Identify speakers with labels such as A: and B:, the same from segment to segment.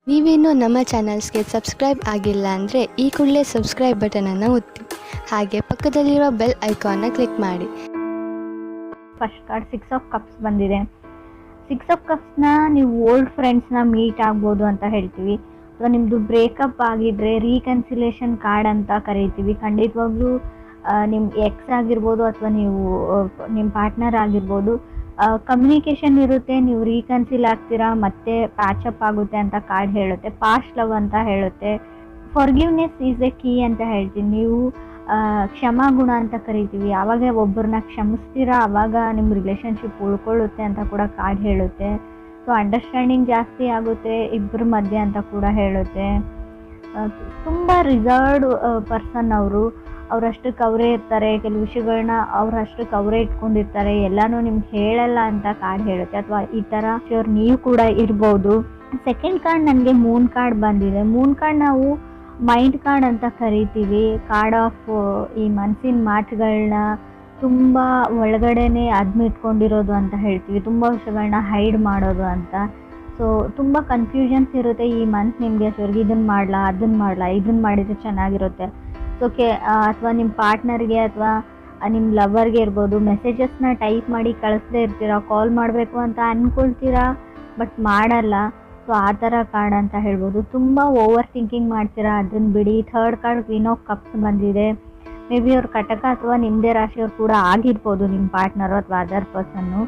A: ನೀವೇನೂ ನಮ್ಮ ಚಾನಲ್ಸ್ಗೆ ಸಬ್ಸ್ಕ್ರೈಬ್ ಆಗಿಲ್ಲ ಅಂದರೆ ಈ ಕೂಡಲೇ ಸಬ್ಸ್ಕ್ರೈಬ್ ಬಟನನ್ನು ಒತ್ತಿ, ಹಾಗೆ ಪಕ್ಕದಲ್ಲಿರುವ ಬೆಲ್ ಐಕಾನ್ನ ಕ್ಲಿಕ್ ಮಾಡಿ.
B: ಫಸ್ಟ್ ಕಾರ್ಡ್ 6 ಆಫ್ ಕಪ್ಸ್ ಬಂದಿದೆ. 6 ಆಫ್ ಕಪ್ಸ್ನ ನೀವು ಓಲ್ಡ್ ಫ್ರೆಂಡ್ಸ್ನ ಮೀಟ್ ಆಗ್ಬೋದು ಅಂತ ಹೇಳ್ತೀವಿ, ಅಥವಾ ನಿಮ್ಮದು ಬ್ರೇಕಪ್ ಆಗಿದ್ರೆ ರೀಕನ್ಸಿಲೇಷನ್ ಕಾರ್ಡ್ ಅಂತ ಕರಿತೀವಿ. ಖಂಡಿತವಾಗ್ಲೂ ನಿಮ್ಮ ಎಕ್ಸ್ ಆಗಿರ್ಬೋದು ಅಥವಾ ನೀವು ನಿಮ್ಮ ಪಾರ್ಟ್ನರ್ ಆಗಿರ್ಬೋದು, ಕಮ್ಯುನಿಕೇಷನ್ ಇರುತ್ತೆ, ನೀವು ರೀಕನ್ಸಿಲ್ ಆಗ್ತೀರಾ, ಮತ್ತೆ ಪ್ಯಾಚಪ್ ಆಗುತ್ತೆ ಅಂತ ಕಾರ್ಡ್ ಹೇಳುತ್ತೆ. ಪಾಸ್ಟ್ ಲವ್ ಅಂತ ಹೇಳುತ್ತೆ. ಫಾರ್ಗಿವ್ನೆಸ್ ಈಸ್ ಎ ಕೀ ಅಂತ ಹೇಳ್ತೀನಿ. ನೀವು ಕ್ಷಮಾಗುಣ ಅಂತ ಕರಿತೀವಿ. ಯಾವಾಗ ಒಬ್ಬರನ್ನ ಕ್ಷಮಿಸ್ತೀರಾ ಆವಾಗ ನಿಮ್ಮ ರಿಲೇಷನ್ಶಿಪ್ ಉಳ್ಕೊಳ್ಳುತ್ತೆ ಅಂತ ಕೂಡ ಕಾರ್ಡ್ ಹೇಳುತ್ತೆ. ಸೊ ಅಂಡರ್ಸ್ಟ್ಯಾಂಡಿಂಗ್ ಜಾಸ್ತಿ ಆಗುತ್ತೆ ಇಬ್ಬರ ಮಧ್ಯೆ ಅಂತ ಕೂಡ ಹೇಳುತ್ತೆ. ತುಂಬ ರಿಸರ್ವ್ಡ್ ಪರ್ಸನ್ ಅವರು, ಅವರಷ್ಟಕ್ಕೆ ಅವರೇ ಇರ್ತಾರೆ, ಕೆಲವು ವಿಷಯಗಳನ್ನ ಅವರಷ್ಟಕ್ಕೆ ಅವರೇ ಇಟ್ಕೊಂಡಿರ್ತಾರೆ, ಎಲ್ಲನೂ ನಿಮ್ಗೆ ಹೇಳಲ್ಲ ಅಂತ ಕಾರ್ಡ್ ಹೇಳುತ್ತೆ. ಅಥವಾ ಈ ಥರ ನೀವು ಕೂಡ ಇರ್ಬೋದು. ಸೆಕೆಂಡ್ ಕಾರ್ಡ್ ನನಗೆ ಮೂನ್ ಕಾರ್ಡ್ ಬಂದಿದೆ. ಮೂನ್ ಕಾರ್ಡ್ ನಾವು ಮೈಂಡ್ ಕಾರ್ಡ್ ಅಂತ ಕರಿತೀವಿ. ಕಾರ್ಡ್ ಆಫ್ ಈ ಮನಸ್ಸಿನ ಮಾತುಗಳನ್ನ ತುಂಬ ಒಳಗಡೆನೆ ಅದ್ಮಿಟ್ಕೊಂಡಿರೋದು ಅಂತ ಹೇಳ್ತೀವಿ. ತುಂಬ ವಿಷಯಗಳನ್ನ ಹೈಡ್ ಮಾಡೋದು ಅಂತ. ಸೊ ತುಂಬ ಕನ್ಫ್ಯೂಷನ್ಸ್ ಇರುತ್ತೆ ಈ ಮಂತ್ ನಿಮಗೆ. ಸರಿಗೆ ಇದನ್ನು ಮಾಡಲಾ, ಅದನ್ನು ಮಾಡಲಾ, ಇದನ್ನು ಮಾಡಿದರೆ ಚೆನ್ನಾಗಿರುತ್ತೆ. ಸೊ ಅಥವಾ ನಿಮ್ಮ ಪಾರ್ಟ್ನರ್ಗೆ ಅಥವಾ ನಿಮ್ಮ ಲವರ್ಗೆ ಇರ್ಬೋದು, ಮೆಸೇಜಸ್ನ ಟೈಪ್ ಮಾಡಿ ಕಳಿಸ್ದೇ ಇರ್ತೀರಾ, ಕಾಲ್ ಮಾಡಬೇಕು ಅಂತ ಅಂದ್ಕೊಳ್ತೀರಾ ಬಟ್ ಮಾಡಲ್ಲ. ಸೊ ಆ ಥರ ಕಾರ್ಡ್ ಅಂತ ಹೇಳ್ಬೋದು. ತುಂಬ ಓವರ್ ಥಿಂಕಿಂಗ್ ಮಾಡ್ತೀರಾ, ಅದನ್ನು ಬಿಡಿ. Third card queen of cups ಬಂದಿದೆ. ಮೇ ಬಿ ಅವ್ರ ಕಟಕ ಅಥವಾ ನಿಮ್ಮದೇ ರಾಶಿಯವ್ರು ಕೂಡ ಆಗಿರ್ಬೋದು, ನಿಮ್ಮ ಪಾರ್ಟ್ನರು ಅಥವಾ ಅದರ್ ಪರ್ಸನ್ನು.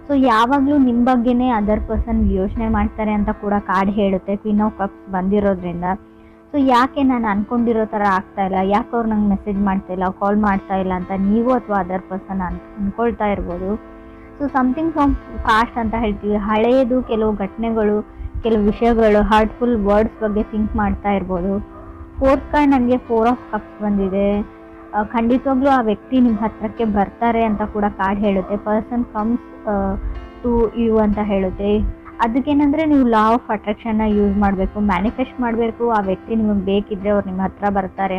B: ಸೊ ಯಾವಾಗಲೂ ನಿಮ್ಮ ಬಗ್ಗೆನೇ ಅದರ್ ಪರ್ಸನ್ ಯೋಚನೆ ಮಾಡ್ತಾರೆ ಅಂತ ಕೂಡ ಕಾರ್ಡ್ ಹೇಳುತ್ತೆ ಕ್ವೀನ್ ಆಫ್ ಕಪ್ಸ್ ಬಂದಿರೋದ್ರಿಂದ. ಸೊ ಯಾಕೆ ನಾನು ಅಂದ್ಕೊಂಡಿರೋ ಥರ ಆಗ್ತಾಯಿಲ್ಲ, ಯಾಕೆ ಅವ್ರು ನಂಗೆ ಮೆಸೇಜ್ ಮಾಡ್ತಾಯಿಲ್ಲ, ಕಾಲ್ ಮಾಡ್ತಾಯಿಲ್ಲ ಅಂತ ನೀವು ಅಥವಾ ಅದರ್ ಪರ್ಸನ್ ಅಂದ್ಕೊಳ್ತಾ ಇರ್ಬೋದು. ಸೊ ಸಮಥಿಂಗ್ ಫ್ರಮ್ ಪಾಸ್ಟ್ ಅಂತ ಹೇಳ್ತೀವಿ. ಹಳೆಯದು ಕೆಲವು ಘಟನೆಗಳು, ಕೆಲವು ವಿಷಯಗಳು, ಹಾರ್ಟ್ಫುಲ್ ವರ್ಡ್ಸ್ ಬಗ್ಗೆ ಥಿಂಕ್ ಮಾಡ್ತಾ ಇರ್ಬೋದು. ಫೋರ್ತ್ ಕಾರ್ಡ್ ನನಗೆ 4 ಆಫ್ ಕಪ್ಸ್ ಬಂದಿದೆ. ಖಂಡಿತವಾಗ್ಲೂ ಆ ವ್ಯಕ್ತಿ ನಿಮ್ಮ ಹತ್ರಕ್ಕೆ ಬರ್ತಾರೆ ಅಂತ ಕೂಡ ಕಾರ್ಡ್ ಹೇಳುತ್ತೆ. ಪರ್ಸನ್ ಕಮ್ಸ್ ಟು ಯು ಅಂತ ಹೇಳುತ್ತೆ. ಅದಕ್ಕೇನೆಂದರೆ ನೀವು ಲಾ ಆಫ್ ಅಟ್ರಾಕ್ಷನ್ನ ಯೂಸ್ ಮಾಡಬೇಕು, ಮ್ಯಾನಿಫೆಸ್ಟ್ ಮಾಡಬೇಕು. ಆ ವ್ಯಕ್ತಿ ನಿಮಗೆ ಬೇಕಿದ್ದರೆ ಅವ್ರು ನಿಮ್ಮ ಹತ್ರ ಬರ್ತಾರೆ,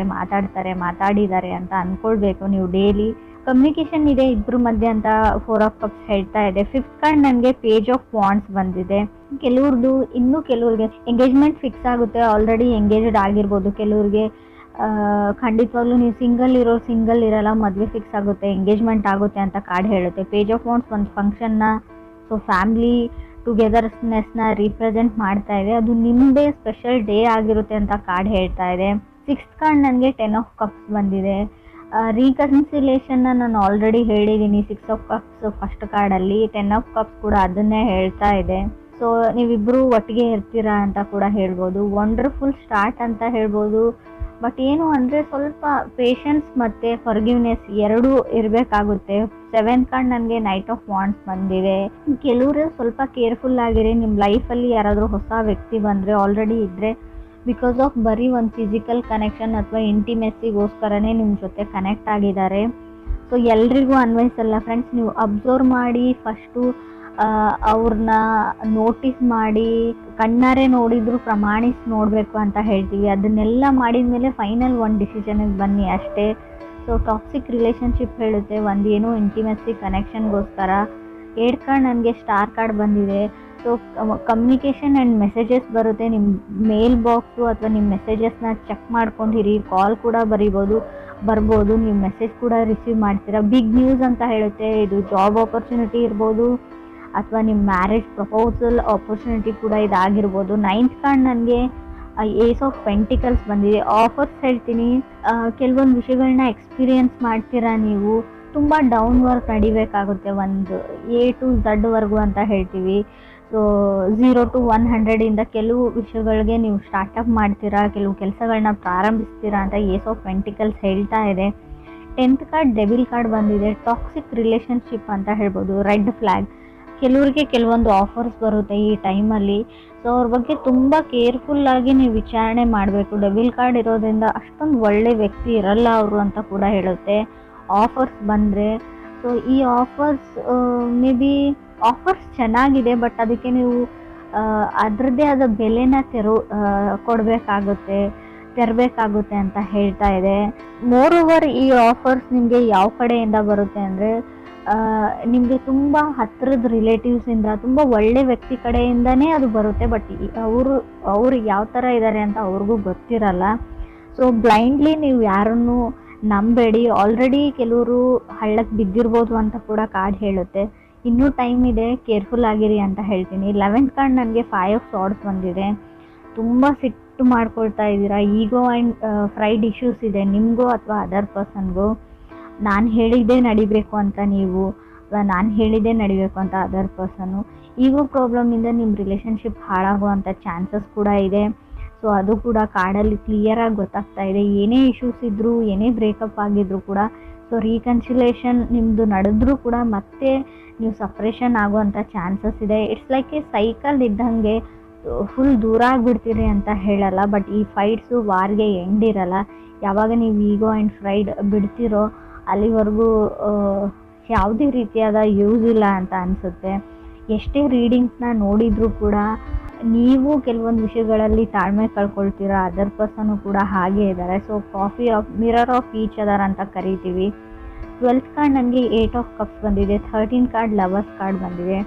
B: ಮಾತಾಡಿದ್ದಾರೆ ಅಂತ ಅಂದ್ಕೊಳ್ಬೇಕು ನೀವು ಡೈಲಿ. ಕಮ್ಯುನಿಕೇಷನ್ ಇದೆ ಇಬ್ಬರ ಮಧ್ಯೆ ಅಂತ 4 ಆಫ್ ಕಪ್ಸ್ ಹೇಳ್ತಾ ಇದೆ. ಫಿಫ್ತ್ ಕಾರ್ಡ್ ನನಗೆ ಪೇಜ್ ಆಫ್ ವಾಂಡ್ಸ್ ಬಂದಿದೆ. ಕೆಲವ್ರದ್ದು ಇನ್ನೂ ಕೆಲವ್ರಿಗೆ ಎಂಗೇಜ್ಮೆಂಟ್ ಫಿಕ್ಸ್ ಆಗುತ್ತೆ, ಆಲ್ರೆಡಿ ಎಂಗೇಜ್ಡ್ ಆಗಿರ್ಬೋದು. ಕೆಲವ್ರಿಗೆ ಖಂಡಿತವಾಗ್ಲೂ ನೀವು ಸಿಂಗಲ್ ಇರಲ್ಲ, ಮದುವೆ ಫಿಕ್ಸ್ ಆಗುತ್ತೆ, ಎಂಗೇಜ್ಮೆಂಟ್ ಆಗುತ್ತೆ ಅಂತ ಕಾರ್ಡ್ ಹೇಳುತ್ತೆ. ಪೇಜ್ ಆಫ್ ವಾಂಡ್ಸ್ ಒಂದು ಫಂಕ್ಷನ್ನ, ಸೊ ಫ್ಯಾಮಿಲಿ ಟುಗೆದರ್ನೆಸ್ನ ರೀಪ್ರೆಸೆಂಟ್ ಮಾಡ್ತಾ ಇದೆ. ಅದು ನಿಮ್ಮದೇ ಸ್ಪೆಷಲ್ ಡೇ ಆಗಿರುತ್ತೆ ಅಂತ ಕಾರ್ಡ್ ಹೇಳ್ತಾ ಇದೆ. 6th ಕಾರ್ಡ್ ನನಗೆ 10 ಆಫ್ ಕಪ್ಸ್ ಬಂದಿದೆ. ರೀಕನ್ಸಿಲೇಷನ್ನ ನಾನು ಆಲ್ರೆಡಿ ಹೇಳಿದ್ದೀನಿ 6 ಆಫ್ ಕಪ್ಸ್ ಫಸ್ಟ್ ಕಾರ್ಡಲ್ಲಿ. 10 ಆಫ್ ಕಪ್ಸ್ ಕೂಡ ಅದನ್ನೇ ಹೇಳ್ತಾ ಇದೆ. ಸೊ ನೀವಿಬ್ಬರು ಒಟ್ಟಿಗೆ ಇರ್ತೀರಾ ಅಂತ ಕೂಡ ಹೇಳ್ಬೋದು. ವಂಡರ್ಫುಲ್ ಸ್ಟಾರ್ಟ್ ಅಂತ ಹೇಳ್ಬೋದು. ಬಟ್ ಏನು ಅಂದರೆ ಸ್ವಲ್ಪ ಪೇಷನ್ಸ್ ಮತ್ತು ಫರ್ಗಿವ್ನೆಸ್ ಎರಡೂ ಇರಬೇಕಾಗುತ್ತೆ. 7th ಕಾರ್ಡ್ ನನಗೆ ನೈಟ್ ಆಫ್ ವಾಂಡ್ಸ್ ಬಂದಿದೆ. ಕೆಲವರು ಸ್ವಲ್ಪ ಕೇರ್ಫುಲ್ ಆಗಿರಿ. ನಿಮ್ಮ ಲೈಫಲ್ಲಿ ಯಾರಾದರೂ ಹೊಸ ವ್ಯಕ್ತಿ ಬಂದರೆ, ಆಲ್ರೆಡಿ ಇದ್ದರೆ, ಬಿಕಾಸ್ ಆಫ್ ಬರೀ ಒಂದು ಫಿಸಿಕಲ್ ಕನೆಕ್ಷನ್ ಅಥವಾ ಇಂಟಿಮೆಸಿಗೋಸ್ಕರನೇ ನಿಮ್ಮ ಜೊತೆ ಕನೆಕ್ಟ್ ಆಗಿದ್ದಾರೆ. ಸೊ ಎಲ್ರಿಗೂ ಅನ್ವಯಿಸಲ್ಲ ಫ್ರೆಂಡ್ಸ್. ನೀವು ಅಬ್ಸರ್ವ್ ಮಾಡಿ ಫಸ್ಟು ಅವ್ರನ್ನ ನೋಟಿಸ್ ಮಾಡಿ, ಕಣ್ಣಾರೆ ನೋಡಿದ್ರು ಪ್ರಮಾಣಿಸಿ ನೋಡಬೇಕು ಅಂತ ಹೇಳ್ತೀವಿ. ಅದನ್ನೆಲ್ಲ ಮಾಡಿದ ಮೇಲೆ ಫೈನಲ್ ಒಂದು ಡಿಸಿಷನಿಗೆ ಬನ್ನಿ ಅಷ್ಟೇ. ಸೊ ಟಾಕ್ಸಿಕ್ ರಿಲೇಷನ್ಶಿಪ್ ಹೇಳುತ್ತೆ, ಒಂದೇನೋ ಇಂಟಿಮೆಸಿ ಕನೆಕ್ಷನ್ಗೋಸ್ಕರ. 8th ಕಾರ್ಡ್ ನನಗೆ ಸ್ಟಾರ್ ಕಾರ್ಡ್ ಬಂದಿದೆ. ಸೊ ಕಮ್ಯುನಿಕೇಷನ್ ಆ್ಯಂಡ್ ಮೆಸೇಜಸ್ ಬರುತ್ತೆ. ನಿಮ್ಮ ಮೇಲ್ ಬಾಕ್ಸು ಅಥವಾ ನಿಮ್ಮ ಮೆಸೇಜಸ್ನ ಚೆಕ್ ಮಾಡ್ಕೊಂಡಿರಿ. ಕಾಲ್ ಕೂಡ ಬರ್ಬೋದು, ನೀವು ಮೆಸೇಜ್ ಕೂಡ ರಿಸೀವ್ ಮಾಡ್ತೀರಾ. ಬಿಗ್ ನ್ಯೂಸ್ ಅಂತ ಹೇಳುತ್ತೆ. ಇದು ಜಾಬ್ ಆಪರ್ಚುನಿಟಿ ಇರ್ಬೋದು ಅಥವಾ ನಿಮ್ಮ ಮ್ಯಾರೇಜ್ ಪ್ರಪೋಸಲ್ ಆಪರ್ಚುನಿಟಿ ಕೂಡ ಇದಾಗಿರ್ಬೋದು. 9th ಕಾರ್ಡ್ ನನಗೆ ಏಸ್ ಆಫ್ ಪೆಂಟಿಕಲ್ಸ್ ಬಂದಿದೆ. ಆಫರ್ಸ್ ಹೇಳ್ತೀನಿ. ಕೆಲವೊಂದು ವಿಷಯಗಳನ್ನ ಎಕ್ಸ್ಪೀರಿಯನ್ಸ್ ಮಾಡ್ತೀರಾ ನೀವು. ತುಂಬ ಡೌನ್ವರ್ಕ್ ನಡಿಬೇಕಾಗುತ್ತೆ, ಒಂದು A to Z ವರೆಗೂ ಅಂತ ಹೇಳ್ತೀವಿ. ಸೊ 0 to 100 ಕೆಲವು ವಿಷಯಗಳಿಗೆ ನೀವು ಸ್ಟಾರ್ಟಪ್ ಮಾಡ್ತೀರಾ, ಕೆಲವು ಕೆಲಸಗಳನ್ನ ಪ್ರಾರಂಭಿಸ್ತೀರಾ ಅಂತ ಏಸ್ ಆಫ್ ಪೆಂಟಿಕಲ್ಸ್ ಹೇಳ್ತಾ ಇದೆ. 10th ಕಾರ್ಡ್ ಡೆವಿಲ್ ಕಾರ್ಡ್ ಬಂದಿದೆ. ಟಾಕ್ಸಿಕ್ ರಿಲೇಷನ್ಶಿಪ್ ಅಂತ ಹೇಳ್ಬೋದು. Red flag. ಕೆಲವ್ರಿಗೆ ಕೆಲವೊಂದು ಆಫರ್ಸ್ ಬರುತ್ತೆ ಈ ಟೈಮಲ್ಲಿ. ಸೊ ಅವ್ರ ಬಗ್ಗೆ ತುಂಬ ಕೇರ್ಫುಲ್ಲಾಗಿ ನೀವು ವಿಚಾರಣೆ ಮಾಡಬೇಕು. ಡೆವಿಲ್ ಕಾರ್ಡ್ ಇರೋದ್ರಿಂದ ಅಷ್ಟೊಂದು ಒಳ್ಳೆ ವ್ಯಕ್ತಿ ಇರಲ್ಲ ಅವರು ಅಂತ ಕೂಡ ಹೇಳುತ್ತೆ ಆಫರ್ಸ್ ಬಂದರೆ. ಸೊ ಈ ಆಫರ್ಸ್ ಮೇ ಬಿ ಆಫರ್ಸ್ ಚೆನ್ನಾಗಿದೆ, ಬಟ್ ಅದಕ್ಕೆ ನೀವು ಅದರದ್ದೇ ಆದ ಬೆಲೆನ ತೆರಬೇಕಾಗುತ್ತೆ ಅಂತ ಹೇಳ್ತಾ ಇದೆ. ಮೋರ್ ಓವರ್ ಈ ಆಫರ್ಸ್ ನಿಮಗೆ ಯಾವ ಕಡೆಯಿಂದ ಬರುತ್ತೆ ಅಂದರೆ ನಿಮಗೆ ತುಂಬ ಹತ್ತಿರದ ರಿಲೇಟಿವ್ಸಿಂದ ತುಂಬ ಒಳ್ಳೆ ವ್ಯಕ್ತಿ ಕಡೆಯಿಂದನೇ ಅದು ಬರುತ್ತೆ. ಬಟ್ ಅವರು ಯಾವ ಥರ ಇದ್ದಾರೆ ಅಂತ ಅವ್ರಿಗೂ ಗೊತ್ತಿರಲ್ಲ. ಸೊ ಬ್ಲೈಂಡ್ಲಿ ನೀವು ಯಾರನ್ನು ನಂಬೇಡಿ. ಆಲ್ರೆಡಿ ಕೆಲವರು ಹಳ್ಳಕ್ಕೆ ಬಿದ್ದಿರ್ಬೋದು ಅಂತ ಕೂಡ ಕಾರ್ಡ್ ಹೇಳುತ್ತೆ. ಇನ್ನೂ ಟೈಮ್ ಇದೆ, ಕೇರ್ಫುಲ್ ಆಗಿರಿ ಅಂತ ಹೇಳ್ತೀನಿ. 11th ಕಾರ್ಡ್ ನನಗೆ 5 ಆಫ್ ಸಾರ್ಡ್ಸ್ ಬಂದಿದೆ. ತುಂಬ ಸಿಟ್ಟು ಮಾಡ್ಕೊಳ್ತಾ ಇದ್ದೀರಾ. ಈಗೋ ಆ್ಯಂಡ್ ಫ್ರೈಡ್ ಇಶ್ಯೂಸ್ ಇದೆ ನಿಮಗೂ ಅಥವಾ ಅದರ್ ಪರ್ಸನ್ಗೂ. ನಾನು ಹೇಳಿದ್ದೇ ನಡಿಬೇಕು ಅಂತ ನೀವು, ಅಥವಾ ನಾನು ಹೇಳಿದ್ದೇ ನಡಿಬೇಕು ಅಂತ ಅದರ್ ಪರ್ಸನ್ನು. ಈಗೋ ಪ್ರಾಬ್ಲಮಿಂದ ನಿಮ್ಮ ರಿಲೇಷನ್ಶಿಪ್ ಹಾಳಾಗುವಂಥ ಚಾನ್ಸಸ್ ಕೂಡ ಇದೆ. ಸೊ ಅದು ಕೂಡ ಕಾರ್ಡಲ್ಲಿ ಕ್ಲಿಯರಾಗಿ ಗೊತ್ತಾಗ್ತಾ ಇದೆ. ಏನೇ ಇಶ್ಯೂಸ್ ಇದ್ದರೂ, ಏನೇ ಬ್ರೇಕಪ್ ಆಗಿದ್ರೂ ಕೂಡ, ಸೊ ರೀಕನ್ಸಿಲೇಷನ್ ನಿಮ್ಮದು ನಡೆದ್ರೂ ಕೂಡ ಮತ್ತೆ ನೀವು ಸಪ್ರೇಷನ್ ಆಗುವಂಥ ಚಾನ್ಸಸ್ ಇದೆ. ಇಟ್ಸ್ ಲೈಕ್ ಎ ಸೈಕಲ್ ಇದ್ದಂಗೆ. ಫುಲ್ ದೂರ ಆಗಿಬಿಡ್ತೀರಿ ಅಂತ ಹೇಳಲ್ಲ, ಬಟ್ ಈ ಫೈಟ್ಸು ವಾರ್ಗೆ ಎಂಡ್ ಇರಲ್ಲ. ಯಾವಾಗ ನೀವು ಈಗೋ ಆ್ಯಂಡ್ ಫ್ರೈಡ್ ಬಿಡ್ತಿರೋ ಅಲ್ಲಿವರೆಗೂ ಯಾವುದೇ ರೀತಿಯಾದ ಯೂಸ್ ಇಲ್ಲ ಅಂತ ಅನಿಸುತ್ತೆ. ಎಷ್ಟೇ ರೀಡಿಂಗ್ಸ್ನ ನೋಡಿದರೂ ಕೂಡ ನೀವು ಕೆಲವೊಂದು ವಿಷಯಗಳಲ್ಲಿ ತಾಳ್ಮೆ ಕಳ್ಕೊಳ್ತೀರಾ. ಅದರ್ ಪರ್ಸನ್ನು ಕೂಡ ಹಾಗೇ ಇದ್ದಾರೆ. So mirror of each other ಅಂತ ಕರಿತೀವಿ. 12th ಕಾರ್ಡ್ ನನಗೆ 8 ಆಫ್ ಕಪ್ಸ್ ಬಂದಿದೆ. 13th ಕಾರ್ಡ್ ಲವರ್ಸ್ ಕಾರ್ಡ್ ಬಂದಿದೆ.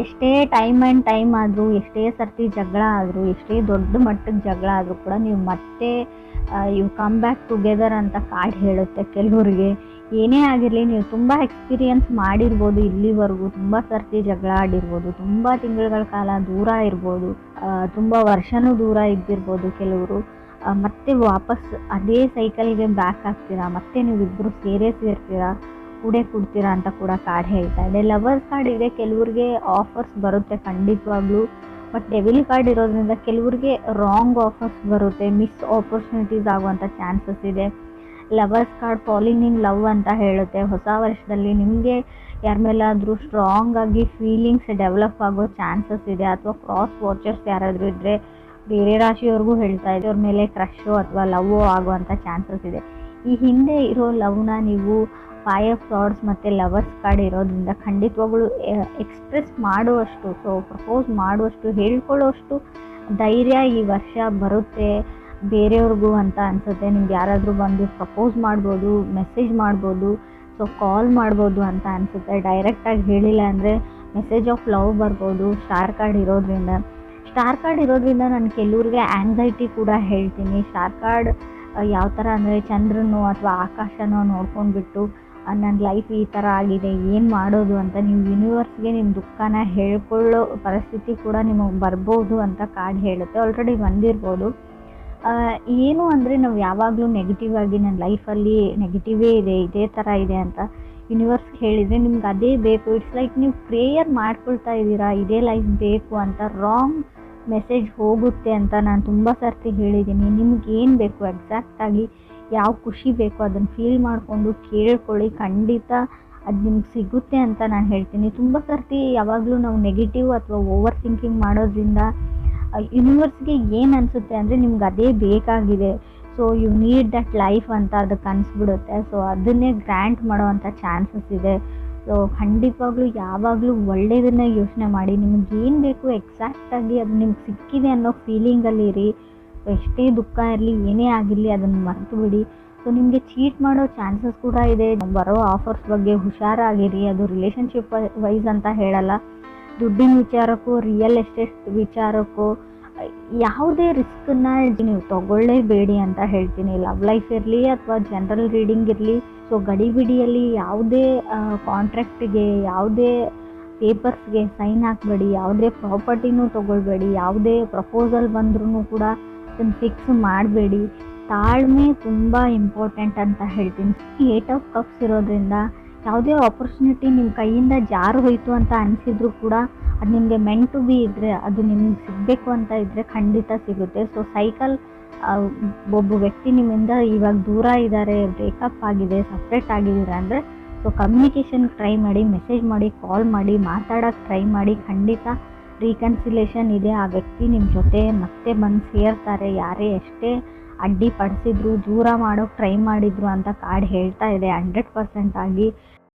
B: ಎಷ್ಟೇ ಟೈಮ್ ಆದರೂ, ಎಷ್ಟೇ ಸರ್ತಿ ಜಗಳ ಆದರೂ, ಎಷ್ಟೇ ದೊಡ್ಡ ಮಟ್ಟದ ಜಗಳ ಆದರೂ ಕೂಡ ನೀವು ಮತ್ತೆ ಯು ಕಮ್ ಬ್ಯಾಕ್ ಟುಗೆದರ್ ಅಂತ ಕಾರ್ಡ್ ಹೇಳುತ್ತೆ. ಕೆಲವರಿಗೆ ಏನೇ ಆಗಿರಲಿ, ನೀವು ತುಂಬ ಎಕ್ಸ್ಪೀರಿಯನ್ಸ್ ಮಾಡಿರ್ಬೋದು ಇಲ್ಲಿವರೆಗೂ, ತುಂಬ ಸರ್ತಿ ಜಗಳ ಆಡಿರ್ಬೋದು, ತುಂಬ ತಿಂಗಳುಗಳ ಕಾಲ ದೂರ ಇರ್ಬೋದು, ತುಂಬ ವರ್ಷನೂ ದೂರ ಇದ್ದಿರ್ಬೋದು ಕೆಲವರು. ಮತ್ತೆ ವಾಪಸ್ ಅದೇ ಸೈಕಲ್ಗೆ ಬ್ಯಾಕ್ ಆಗ್ತೀರಾ, ಮತ್ತೆ ನೀವಿಬ್ಬರು ಸೇರ್ತೀರಾ, ಕೂಡ್ತೀರಾ ಅಂತ ಕೂಡ ಕಾರ್ಡ್ ಹೇಳ್ತಾ ಇದೆ. ಲವರ್ಸ್ ಕಾರ್ಡ್ ಇದೆ. ಕೆಲವ್ರಿಗೆ ಆಫರ್ಸ್ ಬರುತ್ತೆ ಖಂಡಿತವಾಗ್ಲೂ. ಬಟ್ ಡೆವಿಲ್ ಕಾರ್ಡ್ ಇರೋದ್ರಿಂದ ಕೆಲವ್ರಿಗೆ ರಾಂಗ್ ಆಫರ್ಸ್ ಬರುತ್ತೆ, ಮಿಸ್ ಆಪರ್ಚುನಿಟೀಸ್ ಆಗುವಂಥ ಚಾನ್ಸಸ್ ಇದೆ. Lovers card falling in love ಅಂತ ಹೇಳುತ್ತೆ. ಹೊಸ ವರ್ಷದಲ್ಲಿ ನಿಮಗೆ ಯಾರ ಮೇಲಾದರೂ ಸ್ಟ್ರಾಂಗ್ ಆಗಿ ಫೀಲಿಂಗ್ಸ್ ಡೆವಲಪ್ ಆಗೋ ಚಾನ್ಸಸ್ ಇದೆ. ಅಥವಾ ಕ್ರಾಸ್ ವಾಚರ್ಸ್ ಯಾರಾದರೂ ಇದ್ದರೆ, ಬೇರೆ ರಾಶಿಯವ್ರಿಗೂ ಹೇಳ್ತಾ ಇದೆ, ಅವ್ರ ಮೇಲೆ ಕ್ರಶೋ ಅಥವಾ ಲವ್ವೋ ಆಗುವಂಥ ಚಾನ್ಸಸ್ ಇದೆ. ಈ ಹಿಂದೆ ಇರೋ ಲವ್ನ ನೀವು 5 ಆಫ್ ಸಾರ್ಡ್ಸ್ ಮತ್ತು ಲವರ್ಸ್ ಕಾರ್ಡ್ ಇರೋದ್ರಿಂದ ಖಂಡಿತವಾಗ್ಲೂ ಎಕ್ಸ್ಪ್ರೆಸ್ ಮಾಡುವಷ್ಟು, ಸೊ ಪ್ರಪೋಸ್ ಮಾಡುವಷ್ಟು, ಹೇಳ್ಕೊಳ್ಳೋಷ್ಟು ಧೈರ್ಯ ಈ ವರ್ಷ ಬರುತ್ತೆ ಬೇರೆಯವ್ರಿಗೂ ಅಂತ ಅನಿಸುತ್ತೆ. ನಿಮ್ಗೆ ಯಾರಾದರೂ ಬಂದು ಪ್ರಪೋಸ್ ಮಾಡ್ಬೋದು, ಮೆಸೇಜ್ ಮಾಡ್ಬೋದು, ಸೊ ಕಾಲ್ ಮಾಡ್ಬೋದು ಅಂತ ಅನಿಸುತ್ತೆ. ಡೈರೆಕ್ಟಾಗಿ ಹೇಳಿಲ್ಲ ಅಂದರೆ ಮೆಸೇಜ್ ಆಫ್ ಲವ್ ಬರ್ಬೋದು ಸ್ಟಾರ್ ಕಾರ್ಡ್ ಇರೋದ್ರಿಂದ ನಾನು ಕೆಲವ್ರಿಗೆ ಆ್ಯಂಗ್ಸೈಟಿ ಕೂಡ ಹೇಳ್ತೀನಿ. ಸ್ಟಾರ್ ಕಾರ್ಡ್ ಯಾವ ಥರ ಅಂದರೆ ಚಂದ್ರನೋ ಅಥವಾ ಆಕಾಶನೋ ನೋಡ್ಕೊಂಡ್ಬಿಟ್ಟು ನನ್ನ ಲೈಫ್ ಈ ಥರ ಆಗಿದೆ, ಏನು ಮಾಡೋದು ಅಂತ ನೀವು ಯೂನಿವರ್ಸ್ಗೆ ನಿಮ್ಮ ದುಃಖನ ಹೇಳ್ಕೊಳ್ಳೋ ಪರಿಸ್ಥಿತಿ ಕೂಡ ನಿಮಗೆ ಬರ್ಬೋದು ಅಂತ ಕಾರ್ಡ್ ಹೇಳುತ್ತೆ. ಆಲ್ರೆಡಿ ಬಂದಿರ್ಬೋದು. ಏನು ಅಂದರೆ ನಾವು ಯಾವಾಗಲೂ ನೆಗೆಟಿವ್ ಆಗಿ ನನ್ನ ಲೈಫಲ್ಲಿ ನೆಗೆಟಿವೇ ಇದೆ, ಇದೇ ಥರ ಇದೆ ಅಂತ ಯೂನಿವರ್ಸ್ಗೆ ಹೇಳಿದರೆ ನಿಮ್ಗೆ ಅದೇ ಬೇಕು. ಇಟ್ಸ್ ಲೈಕ್ ನೀವು ಪ್ರೇಯರ್ ಮಾಡ್ಕೊಳ್ತಾ ಇದ್ದೀರಾ, ಇದೇ ಲೈಫ್ ಬೇಕು ಅಂತ. ರಾಂಗ್ ಮೆಸೇಜ್ ಹೋಗುತ್ತೆ ಅಂತ ನಾನು ತುಂಬ ಸರ್ತಿ ಹೇಳಿದ್ದೀನಿ. ನಿಮ್ಗೇನು ಬೇಕು ಎಕ್ಸಾಕ್ಟಾಗಿ, ಯಾವ ಖುಷಿ ಬೇಕು ಅದನ್ನು ಫೀಲ್ ಮಾಡಿಕೊಂಡು ಕೇಳ್ಕೊಳ್ಳಿ, ಖಂಡಿತ ಅದು ನಿಮ್ಗೆ ಸಿಗುತ್ತೆ ಅಂತ ನಾನು ಹೇಳ್ತೀನಿ. ತುಂಬ ಸರ್ತಿ ಯಾವಾಗಲೂ ನಾವು ನೆಗೆಟಿವ್ ಅಥವಾ ಓವರ್ ಥಿಂಕಿಂಗ್ ಮಾಡೋದ್ರಿಂದ ಯೂನಿವರ್ಸ್ಗೆ ಏನು ಅನಿಸುತ್ತೆ ಅಂದರೆ ನಿಮ್ಗೆ ಅದೇ ಬೇಕಾಗಿದೆ, so you need that life ಅಂತ ಅದಕ್ಕೆ ಅನಿಸ್ಬಿಡುತ್ತೆ. ಸೊ ಅದನ್ನೇ ಗ್ರ್ಯಾಂಟ್ ಮಾಡೋವಂಥ ಚಾನ್ಸಸ್ ಇದೆ. ಸೊ ಖಂಡಿತವಾಗ್ಲೂ ಯಾವಾಗಲೂ ಒಳ್ಳೆಯದನ್ನೇ ಯೋಚನೆ ಮಾಡಿ. ನಿಮಗೇನು ಬೇಕು ಎಕ್ಸಾಕ್ಟಾಗಿ ಅದು ನಿಮ್ಗೆ ಸಿಕ್ಕಿದೆ ಅನ್ನೋ ಫೀಲಿಂಗಲ್ಲಿ ಇರಿ. ಸೊ ಎಷ್ಟೇ ದುಃಖ ಇರಲಿ, ಏನೇ ಆಗಿರಲಿ ಅದನ್ನು ಮರೆತು ಬಿಡಿ. ಸೊ ನಿಮಗೆ ಚೀಟ್ ಮಾಡೋ ಚಾನ್ಸಸ್ ಕೂಡ ಇದೆ. ಬರೋ ಆಫರ್ಸ್ ಬಗ್ಗೆ ಹುಷಾರಾಗಿರಿ. ಅದು ರಿಲೇಷನ್ಶಿಪ್ ವೈಸ್ ಅಂತ ಹೇಳಲ್ಲ, ದುಡ್ಡಿನ ವಿಚಾರಕ್ಕೂ, ರಿಯಲ್ ಎಸ್ಟೇಟ್ ವಿಚಾರಕ್ಕೂ ಯಾವುದೇ ರಿಸ್ಕನ್ನ ನೀವು ತಗೊಳ್ಳೇಬೇಡಿ ಅಂತ ಹೇಳ್ತೀನಿ. ಲವ್ ಲೈಫ್ ಇರಲಿ ಅಥವಾ ಜನರಲ್ ರೀಡಿಂಗ್ ಇರಲಿ, ಸೊ ಗಡಿಬಿಡಿಯಲ್ಲಿ ಯಾವುದೇ ಕಾಂಟ್ರಾಕ್ಟಿಗೆ, ಯಾವುದೇ ಪೇಪರ್ಸ್ಗೆ ಸೈನ್ ಹಾಕಬೇಡಿ, ಯಾವುದೇ ಪ್ರಾಪರ್ಟಿನೂ ತೊಗೊಳ್ಬೇಡಿ, ಯಾವುದೇ ಪ್ರಪೋಸಲ್ ಬಂದ್ರೂ ಕೂಡ ಅದನ್ನು ಫಿಕ್ಸ್ ಮಾಡಬೇಡಿ. ತಾಳ್ಮೆ ತುಂಬ ಇಂಪಾರ್ಟೆಂಟ್ ಅಂತ ಹೇಳ್ತೀನಿ. 8 ಆಫ್ ಕಪ್ಸ್ ಇರೋದ್ರಿಂದ ಯಾವುದೇ ಆಪರ್ಚುನಿಟಿ ನಿಮ್ಮ ಕೈಯಿಂದ ಜಾರು ಹೋಯಿತು ಅಂತ ಅನಿಸಿದ್ರು ಕೂಡ ಅದು ನಿಮಗೆ ಮೆಂಟ್ ಟು ಬಿ ಇದ್ದರೆ, ಅದು ನಿಮ್ಗೆ ಸಿಗಬೇಕು ಅಂತ ಇದ್ದರೆ ಖಂಡಿತ ಸಿಗುತ್ತೆ. ಸೊ ಸೈಕಲ್, ಒಬ್ಬ ವ್ಯಕ್ತಿ ನಿಮ್ಮಿಂದ ಇವಾಗ ದೂರ ಇದ್ದಾರೆ, ಬ್ರೇಕಪ್ ಆಗಿದೆ, ಸಪ್ರೇಟ್ ಆಗಿದ್ದೀರಾ ಅಂದರೆ ಸೊ ಕಮ್ಯುನಿಕೇಷನ್ ಟ್ರೈ ಮಾಡಿ, ಮೆಸೇಜ್ ಮಾಡಿ, ಕಾಲ್ ಮಾಡಿ, ಮಾತಾಡೋಕ್ಕೆ ಟ್ರೈ ಮಾಡಿ. ಖಂಡಿತ ರೀಕನ್ಸಿಲೇಷನ್ ಇದೆ. ಆ ವ್ಯಕ್ತಿ ನಿಮ್ಮ ಜೊತೆ ಮತ್ತೆ ಬಂದು ಸೇರ್ತಾರೆ. ಯಾರೇ ಎಷ್ಟೇ ಅಡ್ಡಿಪಡಿಸಿದ್ರು, ದೂರ ಮಾಡೋಕ್ಕೆ ಟ್ರೈ ಮಾಡಿದ್ರು ಅಂತ ಕಾರ್ಡ್ ಹೇಳ್ತಾ ಇದೆ 100% ಆಗಿ.